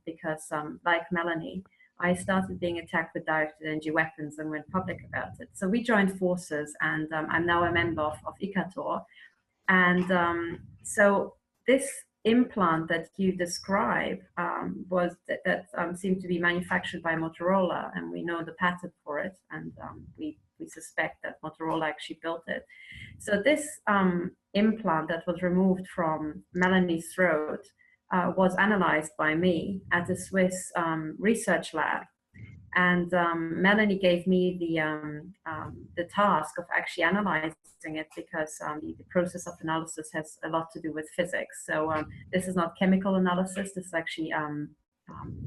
because like Melanie, I started being attacked with directed energy weapons and went public about it. So we joined forces, and I'm now a member of icator. And so this implant that you describe was that seemed to be manufactured by Motorola, and we know the patent for it, and we suspect that Motorola actually built it. So this implant that was removed from Melanie's throat was analyzed by me at a Swiss research lab. And Melanie gave me the task of actually analyzing it, because the process of analysis has a lot to do with physics. So this is not chemical analysis, this is actually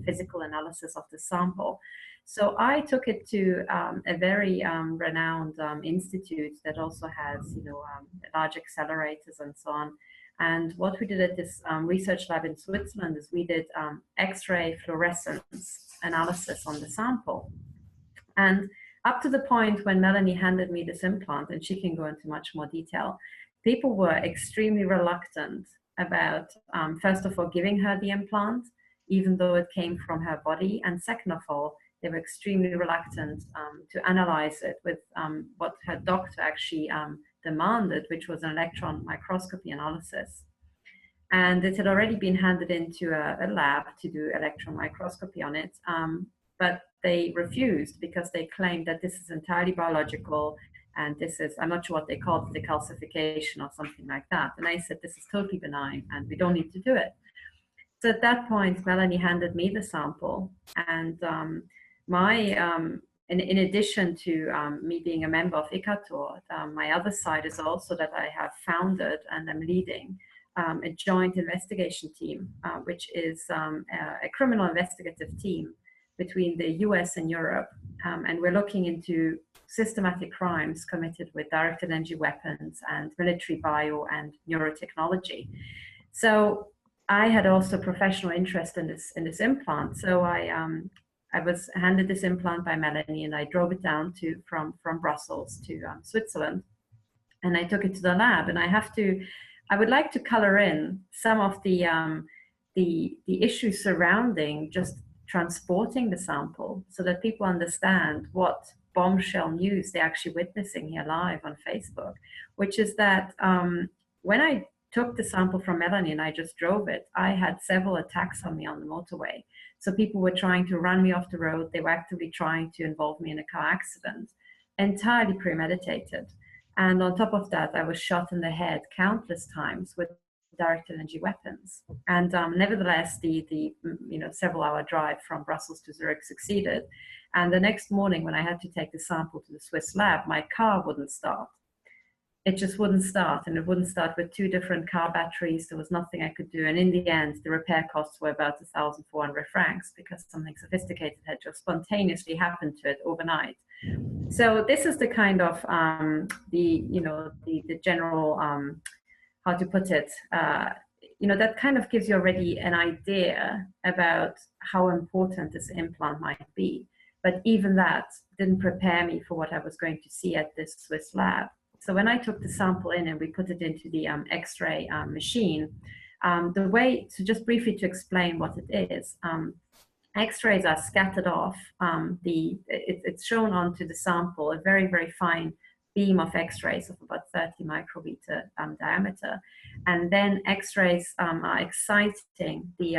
physical analysis of the sample. So I took it to a very renowned institute that also has, large accelerators and so on. And what we did at this research lab in Switzerland is we did X-ray fluorescence analysis on the sample. And up to the point when Melanie handed me this implant, and she can go into much more detail, people were extremely reluctant about, first of all, giving her the implant, even though it came from her body. And second of all, they were extremely reluctant to analyze it with what her doctor actually demanded, which was an electron microscopy analysis. And it had already been handed into a lab to do electron microscopy on it, but they refused because they claimed that this is entirely biological, and this is, I'm not sure what they called it, decalcification or something like that. And I said, this is totally benign and we don't need to do it. So at that point, Melanie handed me the sample, and in addition to me being a member of icator, my other side is also that I have founded and I'm leading a joint investigation team, which is a criminal investigative team between the US and Europe. And we're looking into systematic crimes committed with directed energy weapons and military bio and neurotechnology. So I had also professional interest in this implant. So I was handed this implant by Melanie, and I drove it down from Brussels to Switzerland, and I took it to the lab. And I would like to color in some of the issues surrounding just transporting the sample, so that people understand what bombshell news they're actually witnessing here live on Facebook, which is that when I took the sample from Melanie and I just drove it, I had several attacks on me on the motorway. So people were trying to run me off the road. They were actively trying to involve me in a car accident, entirely premeditated. And on top of that, I was shot in the head countless times with directed energy weapons. And nevertheless, the several-hour drive from Brussels to Zurich succeeded. And the next morning, when I had to take the sample to the Swiss lab, my car wouldn't start. It just wouldn't start, and it wouldn't start with 2 different car batteries. There was nothing I could do. And in the end, the repair costs were about 1,400 francs, because something sophisticated had just spontaneously happened to it overnight. So this is the kind of the general, how to put it, that kind of gives you already an idea about how important this implant might be. But even that didn't prepare me for what I was going to see at this Swiss lab. So when I took the sample in and we put it into the X-ray machine, the way, so just briefly to explain what it is, X-rays are scattered off. It's shown onto the sample, a very, very fine beam of X-rays of about 30 micrometer diameter. And then X-rays are exciting the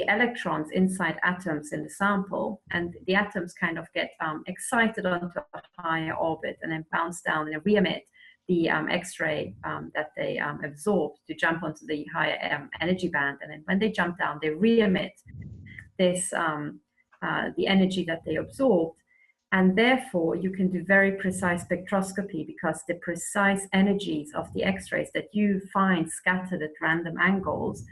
electrons inside atoms in the sample, and the atoms kind of get excited onto a higher orbit and then bounce down and re-emit the X-ray that they absorbed to jump onto the higher energy band. And then when they jump down, they re-emit this the energy that they absorbed. And therefore, you can do very precise spectroscopy, because the precise energies of the X-rays that you find scattered at random angles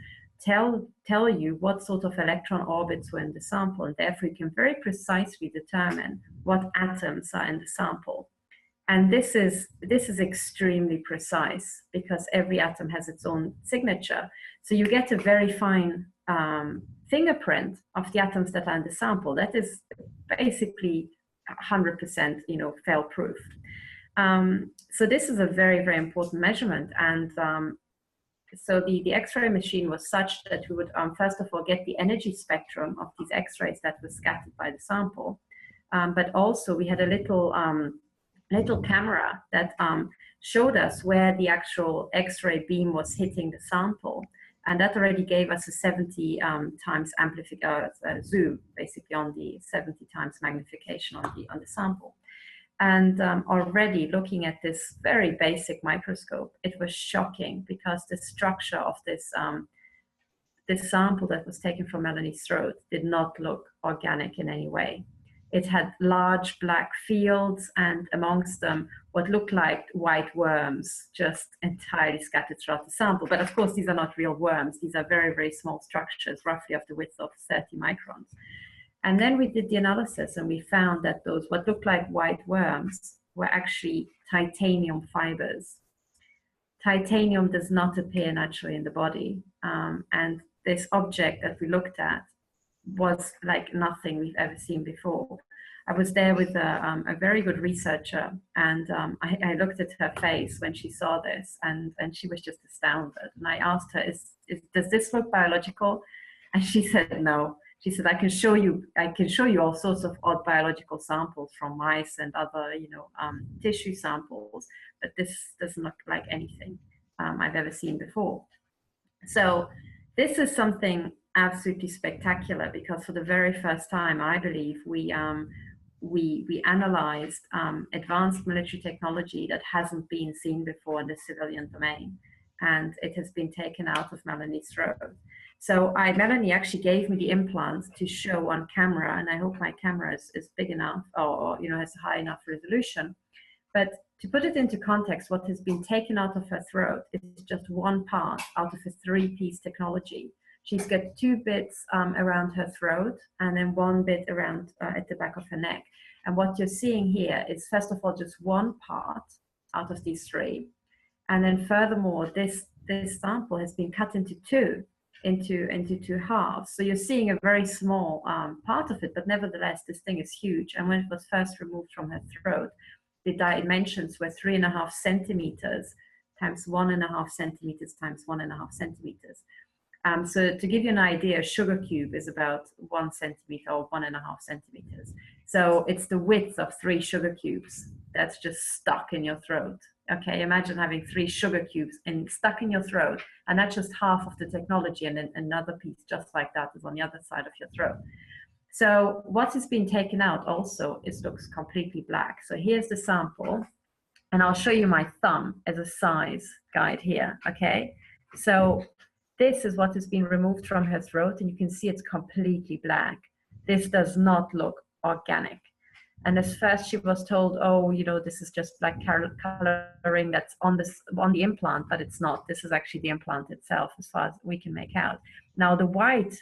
tell you what sort of electron orbits were in the sample, and therefore you can very precisely determine what atoms are in the sample. And this is extremely precise, because every atom has its own signature. So you get a very fine fingerprint of the atoms that are in the sample. That is basically 100%, fail-proof. So this is a very, very important measurement. And so the X-ray machine was such that we would first of all get the energy spectrum of these X-rays that were scattered by the sample, but also we had a little camera that showed us where the actual X-ray beam was hitting the sample, and that already gave us a 70 times zoom, basically on the 70 times magnification on the sample. And already looking at this very basic microscope, it was shocking because the structure of this sample that was taken from Melanie's throat did not look organic in any way. It had large black fields, and amongst them what looked like white worms just entirely scattered throughout the sample. But of course, these are not real worms. These are very, very small structures, roughly of the width of 30 microns. And then we did the analysis, and we found that those what looked like white worms were actually titanium fibers. Titanium does not appear naturally in the body. And this object that we looked at was like nothing we've ever seen before. I was there with a very good researcher, and I looked at her face when she saw this, and she was just astounded. And I asked her, does this look biological? And she said, no. She said, I can show you all sorts of odd biological samples from mice and other, tissue samples, but this doesn't look like anything I've ever seen before. So this is something absolutely spectacular, because for the very first time, I believe, we analyzed advanced military technology that hasn't been seen before in the civilian domain, and it has been taken out of Melanie's throat. So Melanie actually gave me the implants to show on camera, and I hope my camera is big enough or has a high enough resolution. But to put it into context, what has been taken out of her throat is just one part out of a 3-piece technology. She's got 2 bits around her throat, and then 1 bit around at the back of her neck. And what you're seeing here is, first of all, just one part out of these 3. And then furthermore, this sample has been cut into 2 halves. So you're seeing a very small part of it, but nevertheless, this thing is huge. And when it was first removed from her throat, the dimensions were 3.5 centimeters times 1.5 centimeters times 1.5 centimeters. So to give you an idea, a sugar cube is about 1 centimeter or 1.5 centimeters. So it's the width of 3 sugar cubes that's just stuck in your throat. Okay, imagine having 3 sugar cubes stuck in your throat, and that's just half of the technology, and then another piece just like that is on the other side of your throat. So what has been taken out also looks completely black. So here's the sample, and I'll show you my thumb as a size guide here, okay? So this is what has been removed from her throat, and you can see it's completely black. This does not look organic. And at first she was told, oh, this is just like coloring that's on the implant, but it's not. This is actually the implant itself, as far as we can make out. Now the white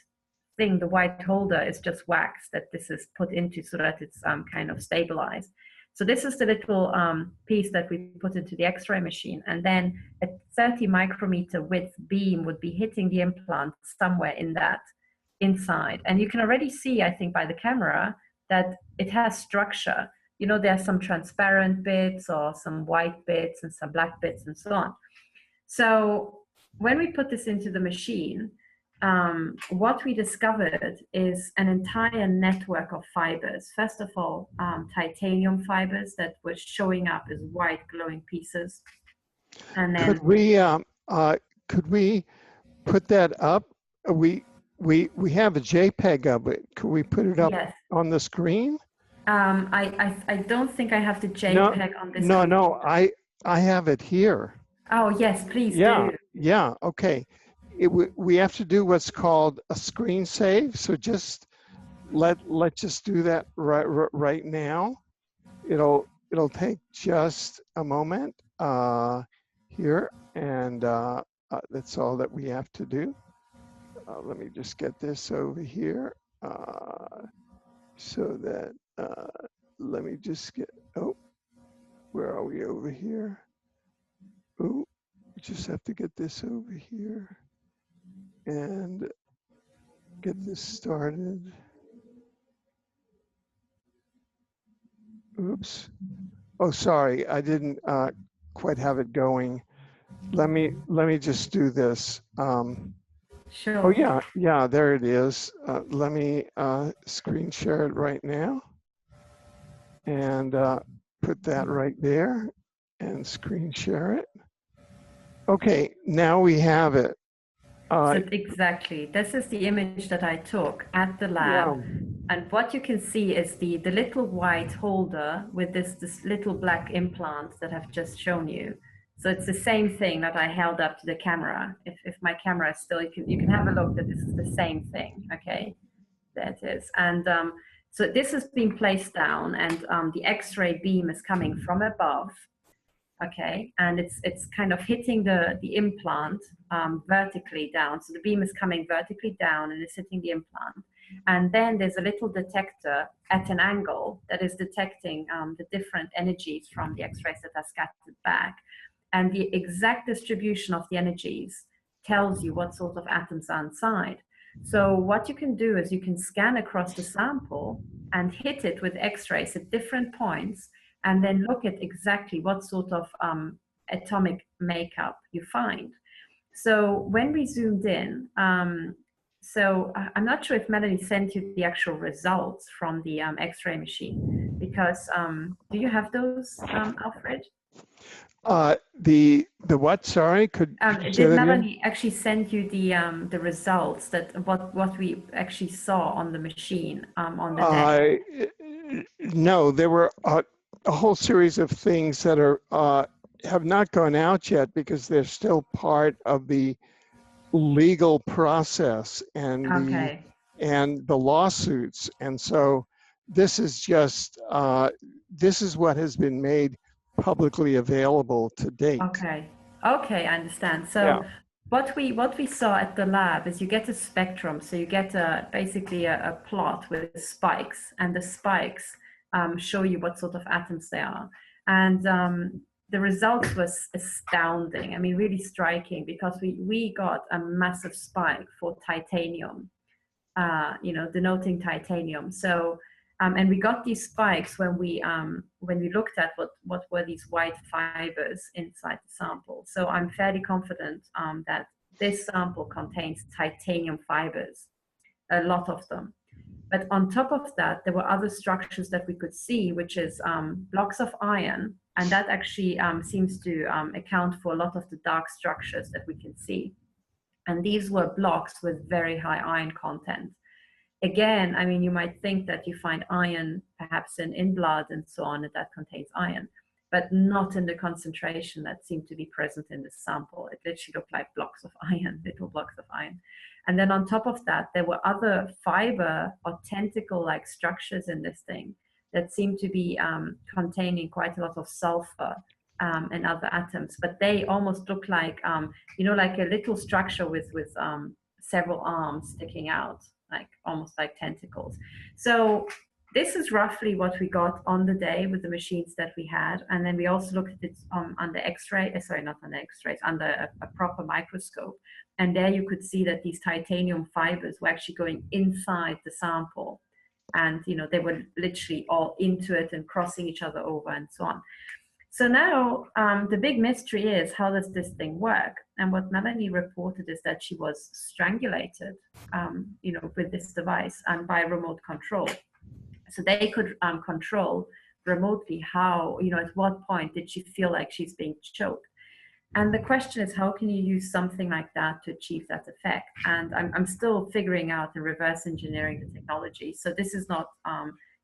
holder is just wax that this is put into so that it's kind of stabilized. So this is the little piece that we put into the X-ray machine, and then a 30 micrometer width beam would be hitting the implant somewhere in that inside. And you can already see, I think, by the camera that it has structure. There are some transparent bits or some white bits and some black bits and so on. So when we put this into the machine, what we discovered is an entire network of fibers. First of all, titanium fibers that were showing up as white glowing pieces. And then could we put that up? We have a JPEG of it. Could we put it up on the screen? I don't think I have the JPEG on this. No, I have it here. Oh yes, please do. Yeah, okay. We have to do what's called a screen save. So just let's just do that right now. It'll take just a moment here, and that's all that we have to do. Let me just get this over here so that let me just get, where are we over here? Oh, we just have to get this over here and get this started. Oops. Oh, sorry, I didn't quite have it going let me just do this. Oh Sure. yeah, there it is. Let me screen share it right now and put that right there and screen share it. Okay, now we have it. So exactly, this is the image that I took at the Yeah. lab. And what you can see is the little white holder with this little black implant that I've just shown you. So it's the same thing that I held up to the camera. If my camera is still, you can have a look that this is the same thing. Okay, there it is. And so this has been placed down, and the X-ray beam is coming from above. Okay, and it's kind of hitting the implant vertically down. So the beam is coming vertically down and it's hitting the implant. And then there's a little detector at an angle that is detecting the different energies from the X-rays that are scattered back. And the exact distribution of the energies tells you what sort of atoms are inside. So what you can do is you can scan across the sample and hit it with X-rays at different points, and then look at exactly what sort of atomic makeup you find. So when we zoomed in, so I'm not sure if Melanie sent you the actual results from the X-ray machine, because do you have those, Alfred? The what? Sorry, could you say Did that again? Melanie actually send you the results that what we actually saw on the machine on the day? No, there were a whole series of things that are have not gone out yet because they're still part of the legal process and Okay. the lawsuits. And so this is just this is what has been made publicly available to date. Okay. Okay, I understand. Yeah. So what we saw at the lab is you get a spectrum. So you get basically a plot with spikes, and the spikes show you what sort of atoms they are. And the results was astounding. I mean, really striking, because we got a massive spike for titanium, denoting titanium. So, and we got these spikes when we looked at what were these white fibers inside the sample. So I'm fairly confident that this sample contains titanium fibers, a lot of them. But on top of that, there were other structures that we could see, which is blocks of iron, and that actually seems to account for a lot of the dark structures that we can see. And these were blocks with very high iron content. Again, I mean, you might think that you find iron perhaps in blood and so on, and that contains iron, but not in the concentration that seemed to be present in this sample. It literally looked like blocks of iron, little blocks of iron. And then on top of that, there were other fiber or tentacle-like structures in this thing that seemed to be containing quite a lot of sulfur and other atoms, but they almost look like, like a little structure with several arms sticking out, like almost like tentacles. So this is roughly what we got on the day with the machines that we had. And then we also looked at it under X-ray, sorry, not under X-rays, under a proper microscope. And there you could see that these titanium fibers were actually going inside the sample. And, they were literally all into it and crossing each other over and so on. So now the big mystery is, how does this thing work? And what Melanie reported is that she was strangulated, with this device and by remote control. So they could control remotely how, at what point did she feel like she's being choked. And the question is, how can you use something like that to achieve that effect? And I'm still figuring out the reverse engineering the technology. So this is not,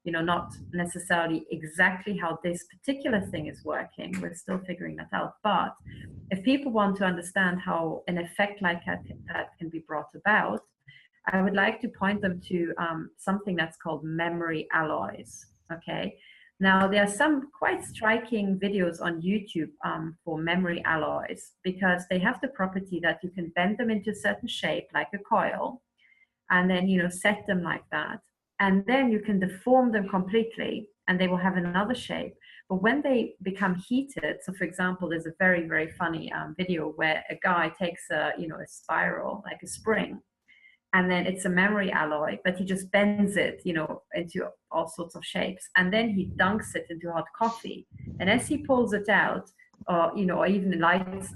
not necessarily exactly how this particular thing is working. We're still figuring that out. But if people want to understand how an effect like that can be brought about, I would like to point them to something that's called memory alloys. Okay. Now, there are some quite striking videos on YouTube for memory alloys, because they have the property that you can bend them into a certain shape, like a coil, and then, set them like that. And then you can deform them completely, and they will have another shape. But when they become heated, so for example, there's a very, very funny video where a guy takes a spiral, like a spring, and then it's a memory alloy, but he just bends it, into all sorts of shapes. And then he dunks it into hot coffee. And as he pulls it out, or or even lights,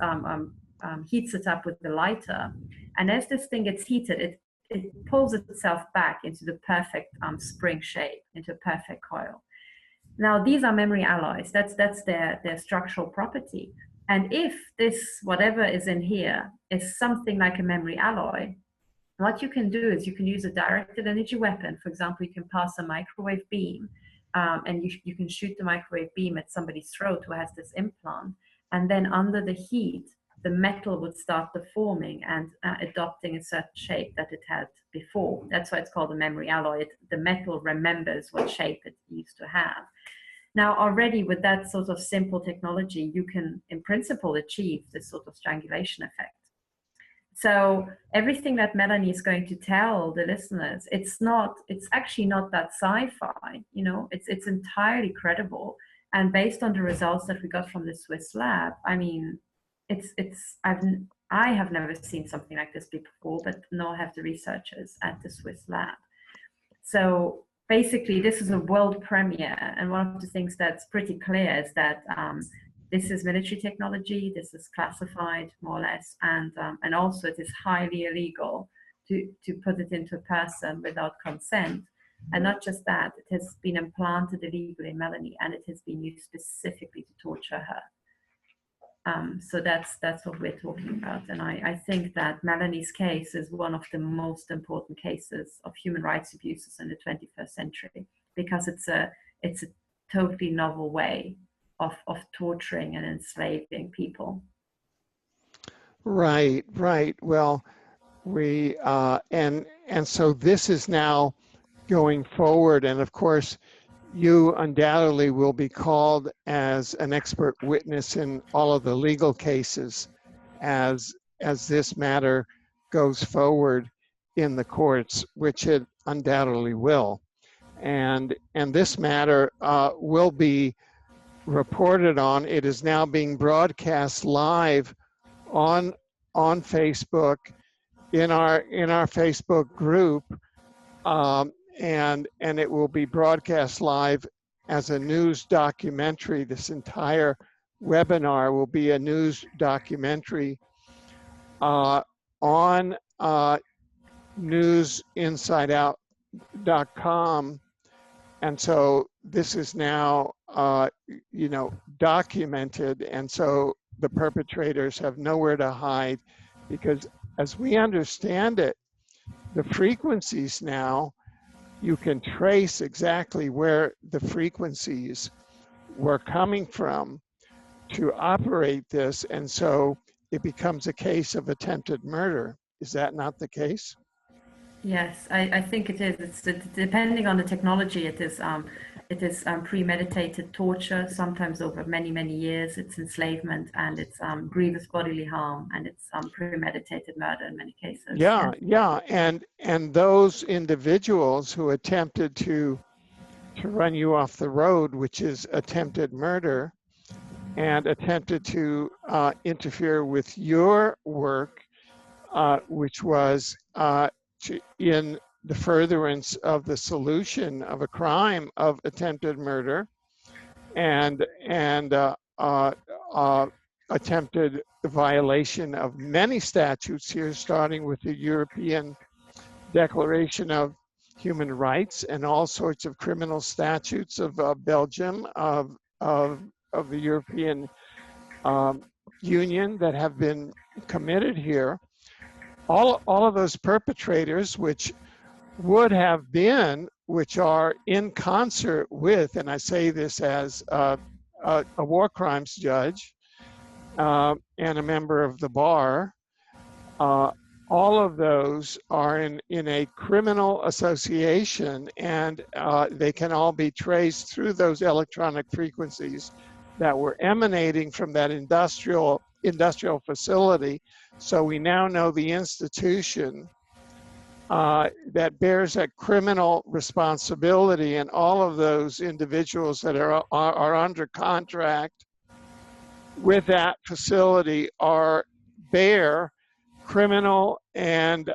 heats it up with the lighter. And as this thing gets heated, it pulls itself back into the perfect spring shape, into a perfect coil. Now, these are memory alloys. That's their structural property. And if this, whatever is in here, is something like a memory alloy, what you can do is you can use a directed energy weapon. For example, you can pass a microwave beam, and you can shoot the microwave beam at somebody's throat who has this implant. And then under the heat, the metal would start deforming and adopting a certain shape that it had before. That's why it's called a memory alloy. The metal remembers what shape it used to have. Now, already with that sort of simple technology, you can, in principle, achieve this sort of strangulation effect. So everything that Melanie is going to tell the listeners, it's actually not that sci-fi, it's entirely credible. And based on the results that we got from the Swiss lab, I mean, I have never seen something like this before, but nor have the researchers at the Swiss lab. So basically, this is a world premiere. And one of the things that's pretty clear is that this is military technology, this is classified more or less, and also it is highly illegal to put it into a person without consent. And not just that, it has been implanted illegally in Melanie, and it has been used specifically to torture her. So that's what we're talking about. And I think that Melanie's case is one of the most important cases of human rights abuses in the 21st century, because it's a totally novel way of torturing and enslaving people. Right. Well, we and so this is now going forward, and of course, you undoubtedly will be called as an expert witness in all of the legal cases as this matter goes forward in the courts, which it undoubtedly will. And this matter will be reported on. It is now being broadcast live on Facebook in our Facebook group, and it will be broadcast live as a news documentary. This entire webinar will be a news documentary on newsinsideout.com. And so this is now, documented. And so the perpetrators have nowhere to hide, because as we understand it, the frequencies now, you can trace exactly where the frequencies were coming from to operate this. And so it becomes a case of attempted murder. Is that not the case? Yes, I think it is. It's depending on the technology. It is premeditated torture, sometimes over many, many years. It's enslavement, and it's grievous bodily harm, and it's premeditated murder in many cases. Yeah. And those individuals who attempted to run you off the road, which is attempted murder, and attempted to interfere with your work, which was in the furtherance of the solution of a crime of attempted murder, and attempted violation of many statutes here, starting with the European Declaration of Human Rights and all sorts of criminal statutes of Belgium, of the European Union that have been committed here. All of those perpetrators, which are in concert with, and I say this as a war crimes judge and a member of the bar, all of those are in a criminal association, and they can all be traced through those electronic frequencies that were emanating from that industrial facility. So we now know the institution that bears that criminal responsibility, and all of those individuals that are under contract with that facility bear criminal and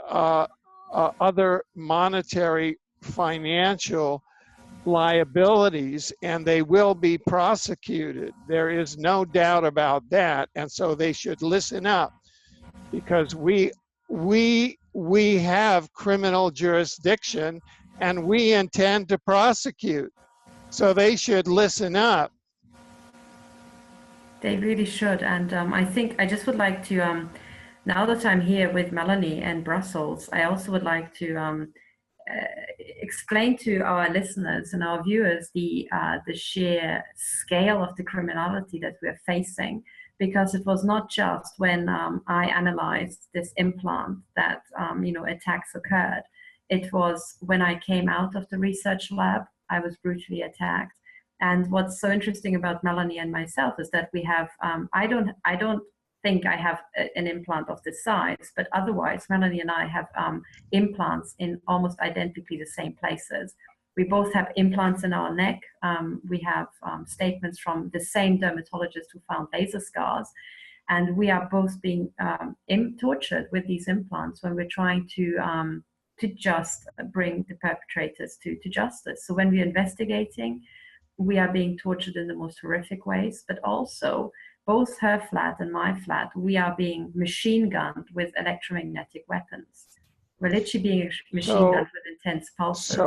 other monetary financial liabilities, and they will be prosecuted. There is no doubt about that. And so they should listen up, because we have criminal jurisdiction and we intend to prosecute. So they should listen up. They really should. And I think I just would like to, now that I'm here with Melanie in Brussels, I also would like to explain to our listeners and our viewers the sheer scale of the criminality that we're facing, because it was not just when I analyzed this implant that attacks occurred. It was when I came out of the research lab, I was brutally attacked. And what's so interesting about Melanie and myself is that we have I don't think I have an implant of this size, but otherwise Melanie and I have implants in almost identically the same places. We both have implants in our neck. We have statements from the same dermatologist who found laser scars. And we are both being tortured with these implants when we're trying to just bring the perpetrators to justice. So when we're investigating, we are being tortured in the most horrific ways, but also both her flat and my flat, we are being machine gunned with electromagnetic weapons. We're literally being machine gunned with intense pulses.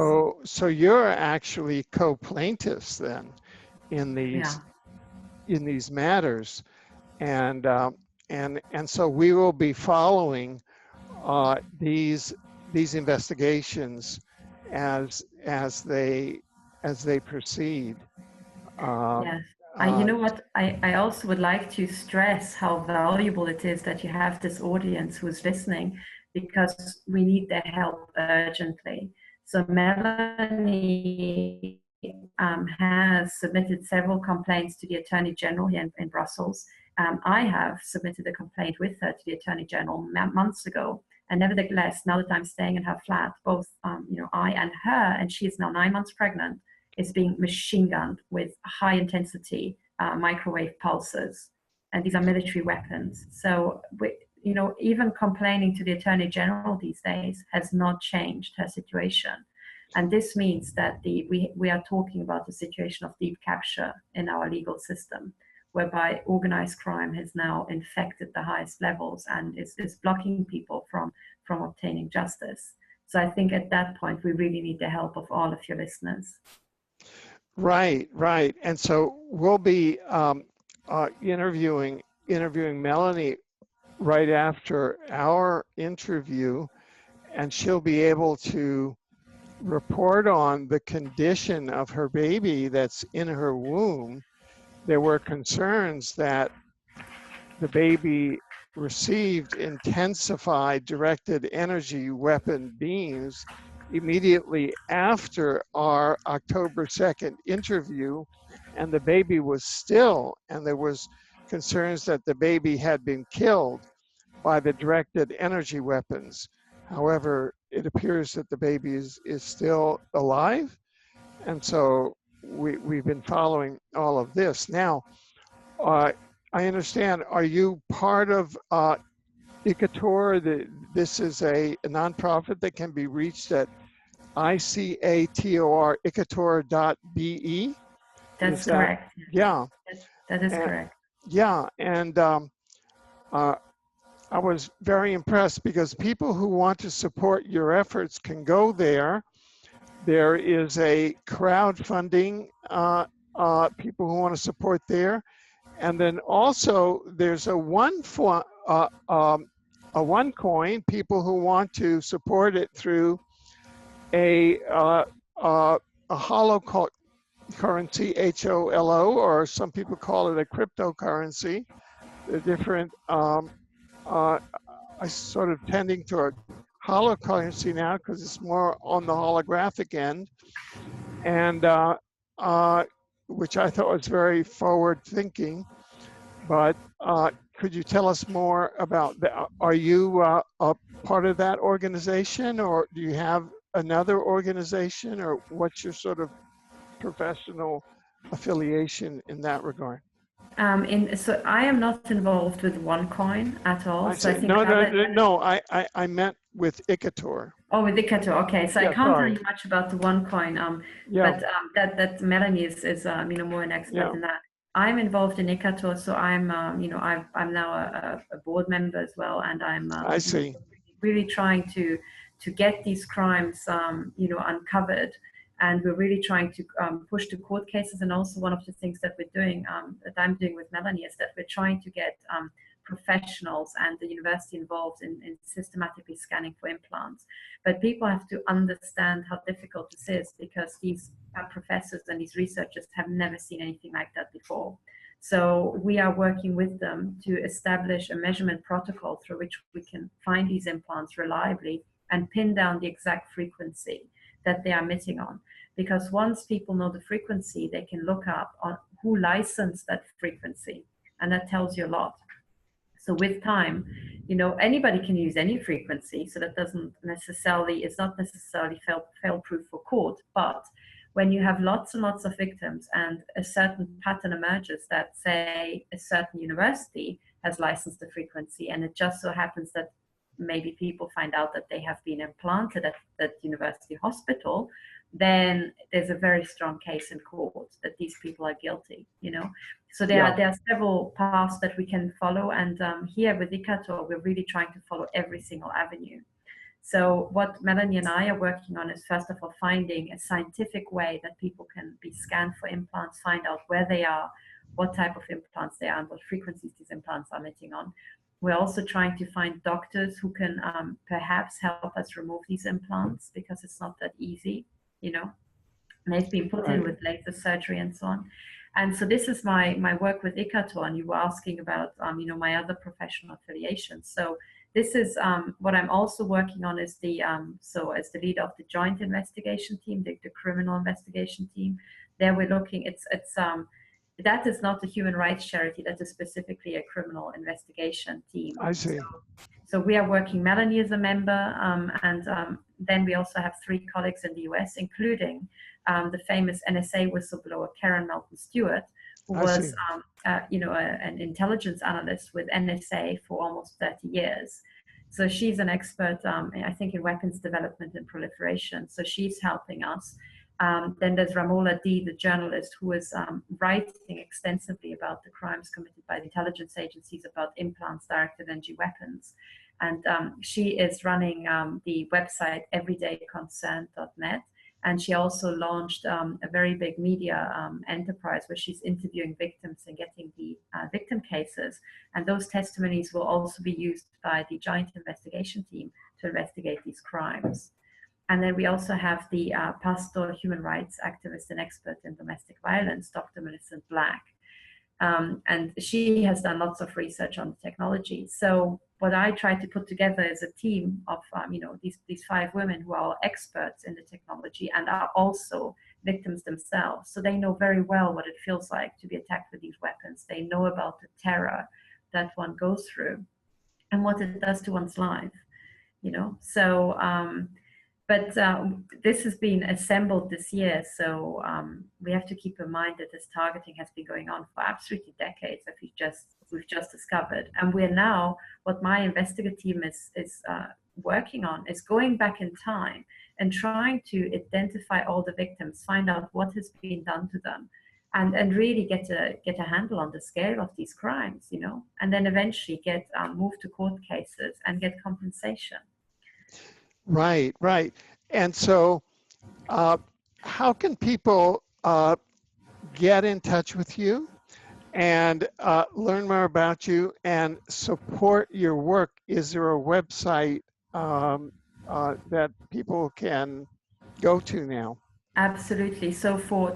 So you're actually co-plaintiffs then in these matters, and so we will be following these investigations as they proceed. Yes. You know what? I also would like to stress how valuable it is that you have this audience who's listening, because we need their help urgently. So Melanie has submitted several complaints to the Attorney General here in Brussels. I have submitted a complaint with her to the Attorney General months ago. And nevertheless, now that I'm staying in her flat, both I and her, and she is now 9 months pregnant, is being machine gunned with high intensity microwave pulses. And these are military weapons. So, even complaining to the Attorney General these days has not changed her situation. And this means that we are talking about a situation of deep capture in our legal system, whereby organized crime has now infected the highest levels and is blocking people from obtaining justice. So I think at that point, we really need the help of all of your listeners. Right. And so we'll be interviewing Melanie right after our interview, and she'll be able to report on the condition of her baby that's in her womb. There were concerns that the baby received intensified directed energy weapon beams immediately after our October 2nd interview, and the baby was still, and there was concerns that the baby had been killed by the directed energy weapons. However, it appears that the baby is still alive, and so we've been following all of this. Now, I understand, are you part of icator? This is a nonprofit that can be reached at icator.be. That's correct. Yeah. That is correct. Yeah, and I was very impressed because people who want to support your efforts can go there. There is a crowdfunding, people who want to support there. And then also there's a OneCoin, people who want to support it through a holo currency, HOLO, or some people call it a cryptocurrency. They're different. I sort of tending to a holo currency now because it's more on the holographic end, and which I thought was very forward thinking. But could you tell us more about that? Are you a part of that organization, or do you have another organization, or what's your sort of professional affiliation in that regard? So I am not involved with OneCoin at all. I So I see. think No, no, no, no. I meant with icator. Oh, with Ikato. Okay, so I Yeah, can't tell sorry. you much about the OneCoin. Yeah, But that Melanie is more an expert yeah. in that. I'm involved in Ikato, so I'm I'm now a board member as well, and I'm I see. really trying to get these crimes uncovered, and we're really trying to push the court cases. And also one of the things that we're doing that I'm doing with Melanie is that we're trying to get professionals and the university involved in systematically scanning for implants. But people have to understand how difficult this is, because these professors and these researchers have never seen anything like that before. So we are working with them to establish a measurement protocol through which we can find these implants reliably and pin down the exact frequency that they are emitting on. Because once people know the frequency, they can look up on who licensed that frequency, and that tells you a lot. So with time, anybody can use any frequency, so that doesn't necessarily, it's not necessarily fail-proof for court. But when you have lots and lots of victims and a certain pattern emerges that, say, a certain university has licensed the frequency, and it just so happens that maybe people find out that they have been implanted at that university hospital, then there's a very strong case in court that these people are guilty, So there are several paths that we can follow, and here with Ikator, we're really trying to follow every single avenue. So what Melanie and I are working on is, first of all, finding a scientific way that people can be scanned for implants, find out where they are, what type of implants they are, and what frequencies these implants are emitting on. We're also trying to find doctors who can perhaps help us remove these implants, because it's not that easy, and they've been put in with laser surgery and so on. And so this is my work with Ikator, and you were asking about my other professional affiliations. So this is what I'm also working on is so as the leader of the joint investigation team, the criminal investigation team. There we're looking, that is not a human rights charity, that is specifically a criminal investigation team. I see. So we are working, Melanie is a member, and then we also have 3 colleagues in the US, including the famous NSA whistleblower Karen Melton Stewart, who was an intelligence analyst with NSA for almost 30 years. So she's an expert, I think, in weapons development and proliferation. So she's helping us. Then there's Ramola D, the journalist, who is writing extensively about the crimes committed by the intelligence agencies about implants, directed energy weapons. And she is running the website everydayconcern.net. And she also launched a very big media enterprise where she's interviewing victims and getting the victim cases. And those testimonies will also be used by the joint investigation team to investigate these crimes. And then we also have the pastor, human rights activist and expert in domestic violence, Dr. Millicent Black. And she has done lots of research on technology. So what I try to put together is a team of these 5 women who are experts in the technology and are also victims themselves. So they know very well what it feels like to be attacked with these weapons. They know about the terror that one goes through and what it does to one's life. So but this has been assembled this year, so we have to keep in mind that this targeting has been going on for absolutely decades, that we've just discovered. And we're now, what my investigative team is working on, is going back in time and trying to identify all the victims, find out what has been done to them, and really get a handle on the scale of these crimes, and then eventually get moved to court cases and get compensation. Right, right. And so how can people get in touch with you and learn more about you and support your work? Is there a website that people can go to now? Absolutely. So for